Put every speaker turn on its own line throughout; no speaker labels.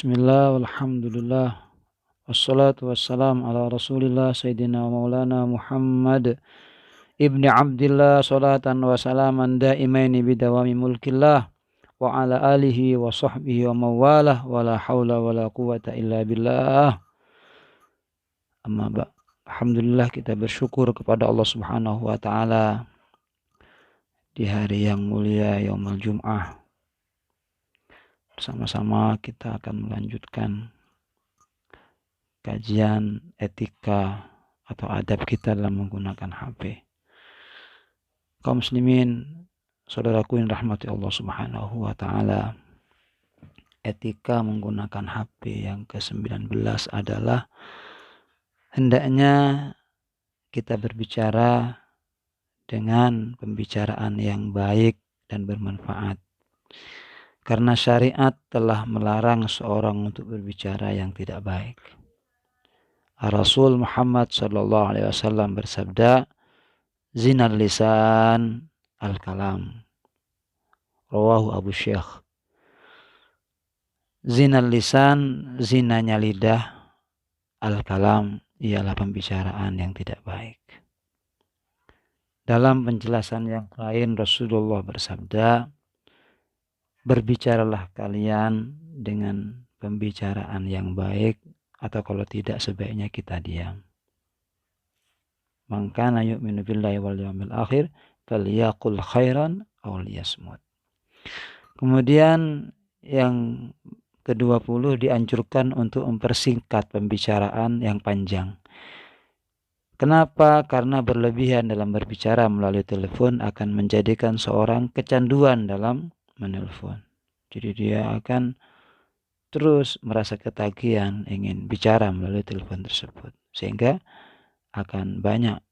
Bismillah, walhamdulillah, wassalatu wassalam ala rasulillah Sayyidina Maulana Muhammad ibni Abdillah, salatan wa salaman daimaini bidawami mulkillah, wa ala alihi wa sahbihi wa mawalah, wa la hawla wa la quwata illa billah. Amma ba' Alhamdulillah, kita bersyukur kepada Allah Subhanahu wa ta'ala di hari yang mulia Yaumul Jum'ah. Bersama-sama kita akan melanjutkan kajian etika atau adab kita dalam menggunakan HP. Kaum muslimin, saudaraku yang rahmati Allah Subhanahu wa ta'ala, etika menggunakan HP yang ke-19 adalah hendaknya kita berbicara dengan pembicaraan yang baik dan bermanfaat. Karena syariat telah melarang seorang untuk berbicara yang tidak baik. Rasul Muhammad sallallahu alaihi wasallam bersabda, "Zinal lisan al-kalam." Rawahu Abu Syekh. Zinal lisan, zinanya lidah, al-kalam ialah pembicaraan yang tidak baik. Dalam penjelasan yang lain Rasulullah bersabda, "Berbicaralah kalian dengan pembicaraan yang baik, atau kalau tidak sebaiknya kita diam. Man kana yu'minu billahi wal yawmil akhir falyaqul khairan aw liyasmut." Kemudian yang ke-20 dianjurkan untuk mempersingkat pembicaraan yang panjang. Kenapa? Karena berlebihan dalam berbicara melalui telepon akan menjadikan seorang kecanduan dalam menelpon. Jadi dia akan terus merasa ketagihan ingin bicara melalui telepon tersebut, sehingga akan banyak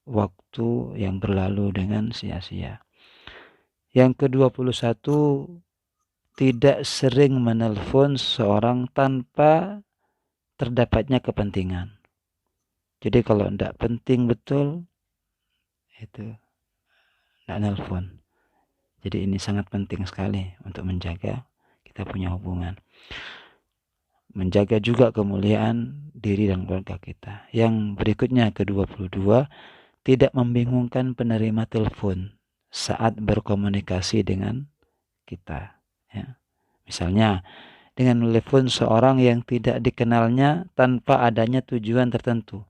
waktu yang berlalu dengan sia-sia. Yang ke-21, tidak sering menelpon seorang tanpa terdapatnya kepentingan. Jadi kalau tidak penting betul, itu tidak nelpon. Jadi ini sangat penting sekali untuk menjaga kita punya hubungan. Menjaga juga kemuliaan diri dan keluarga kita. Yang berikutnya ke-22, tidak membingungkan penerima telepon saat berkomunikasi dengan kita. Ya. Misalnya dengan menelepon seorang yang tidak dikenalnya tanpa adanya tujuan tertentu.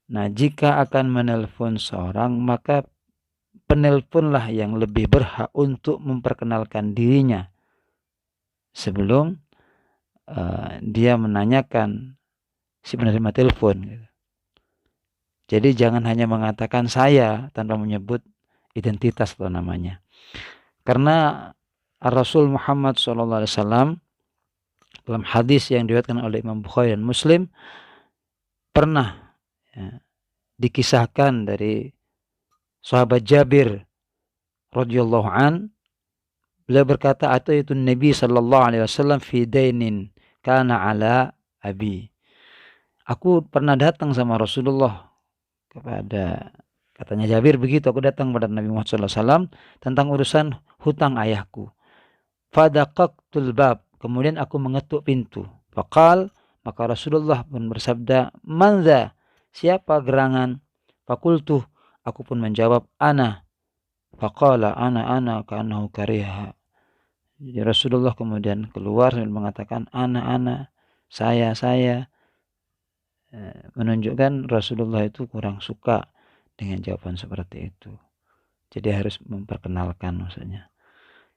Nah, jika akan menelpon seorang, maka penelponlah yang lebih berhak untuk memperkenalkan dirinya sebelum dia menanyakan si penerima telepon. Jadi jangan hanya mengatakan saya tanpa menyebut identitas atau namanya. Karena Rasul Muhammad SAW dalam hadis yang diriwayatkan oleh Imam Bukhari dan Muslim pernah dikisahkan dari sahabat Jabir radhiyallahu an, beliau berkata, "Ataitu Nabi sallallahu alaihi wasallam fi dainin kana ala abi." Aku pernah datang sama Rasulullah kepada, katanya Jabir begitu, aku datang kepada Nabi Muhammad sallallahu alaihi wasallam tentang urusan hutang ayahku. Fadaqaqtul bab, kemudian aku mengetuk pintu. Faqal, maka Rasulullah pun bersabda, "Man dha?" Siapa gerangan? Fakultu, aku pun menjawab, "Ana." Faqala, ana ka'annahu kariha. Jadi Rasulullah kemudian keluar dan mengatakan, ana, saya. Menunjukkan Rasulullah itu kurang suka dengan jawaban seperti itu. Jadi harus memperkenalkan maksudnya.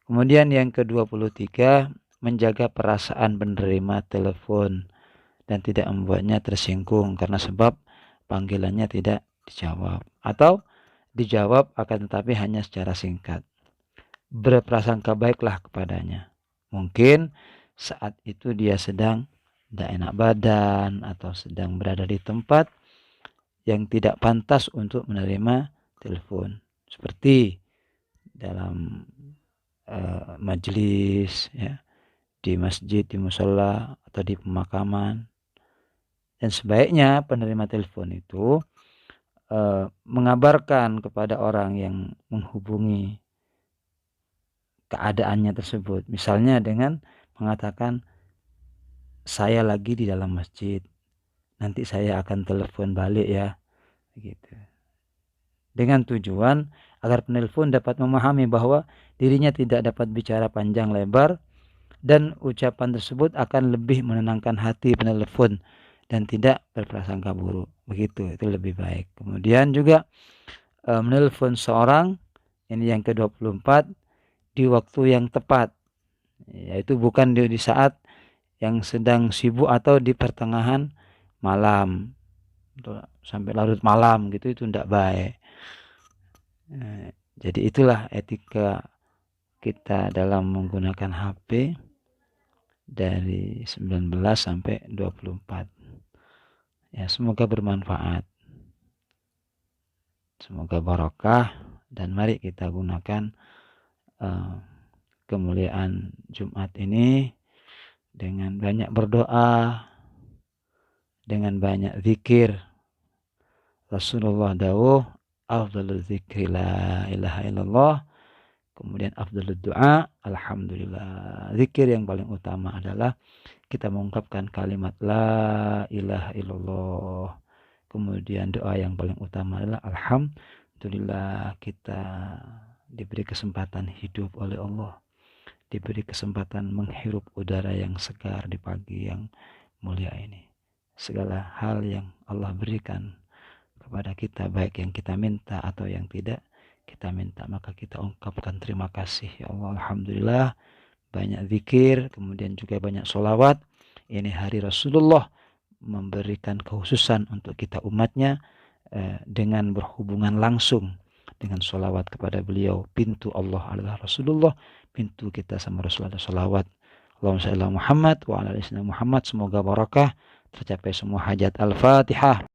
Kemudian yang ke-23, menjaga perasaan penerima telepon dan tidak membuatnya tersinggung karena sebab panggilannya tidak dijawab, atau dijawab akan tetapi hanya secara singkat. Berprasangka baiklah kepadanya. Mungkin saat itu dia sedang tidak enak badan atau sedang berada di tempat yang tidak pantas untuk menerima telepon, seperti dalam majelis, ya, di masjid, di mushola, atau di pemakaman. Dan sebaiknya penerima telepon itu mengabarkan kepada orang yang menghubungi keadaannya tersebut. Misalnya dengan mengatakan, saya lagi di dalam masjid, nanti saya akan telepon balik ya, gitu. Dengan tujuan agar penelpon dapat memahami bahwa dirinya tidak dapat bicara panjang lebar dan ucapan tersebut akan lebih menenangkan hati penelpon dan tidak berprasangka buruk. Begitu, itu lebih baik. Kemudian juga menelpon seorang, ini yang ke-24, di waktu yang tepat, yaitu bukan di saat yang sedang sibuk atau di pertengahan malam sampai larut malam gitu, itu tidak baik. Jadi itulah etika kita dalam menggunakan HP dari 19 sampai 24. Ya, semoga bermanfaat. Semoga barokah, dan mari kita gunakan kemuliaan Jumat ini dengan banyak berdoa, dengan banyak zikir. Rasulullah dawuh, afdhalul zikri la ilaha illallah, kemudian afdhalud du'a alhamdulillah. Zikir yang paling utama adalah kita mengungkapkan kalimat la ilaha illallah. Kemudian doa yang paling utama adalah alhamdulillah, kita diberi kesempatan hidup oleh Allah, diberi kesempatan menghirup udara yang segar di pagi yang mulia ini. Segala hal yang Allah berikan kepada kita, baik yang kita minta atau yang tidak kita minta, maka kita ungkapkan terima kasih ya Allah, alhamdulillah. Banyak zikir, kemudian juga banyak sholawat. Ini hari Rasulullah memberikan kekhususan untuk kita umatnya dengan berhubungan langsung dengan sholawat kepada beliau. Pintu Allah adalah Rasulullah, pintu kita sama Rasulullah adalah sholawat. Allahumma shalli ala Muhammad wa ala ali Muhammad. Semoga barakah, tercapai semua hajat. Al-Fatihah.